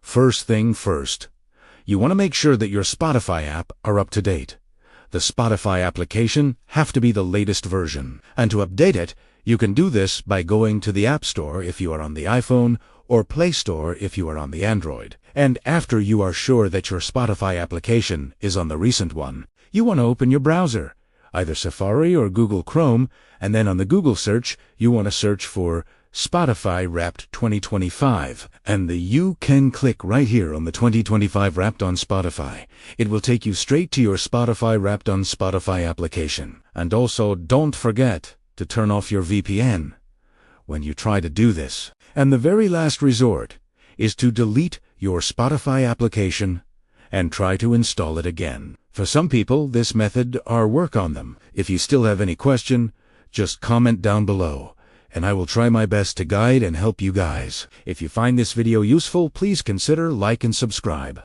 First thing first, you want to make sure that your Spotify app are up to date. The Spotify application have to be the latest version. And to update it, you can do this by going to the App Store if you are on the iPhone or Play Store if you are on the Android. And after you are sure that your Spotify application is on the recent one, you want to open your browser, either Safari or Google Chrome, and then on the Google search, you want to search for Spotify Wrapped 2025, and you can click right here on the 2025 Wrapped on Spotify. It will take you straight to your Spotify Wrapped on Spotify application. And also, don't forget to turn off your VPN when you try to do this. And the very last resort is to delete your Spotify application and try to install it again. For some people, this method are work on them. If you still have any question, just comment down below, and I will try my best to guide and help you guys. If you find this video useful, please consider like and subscribe.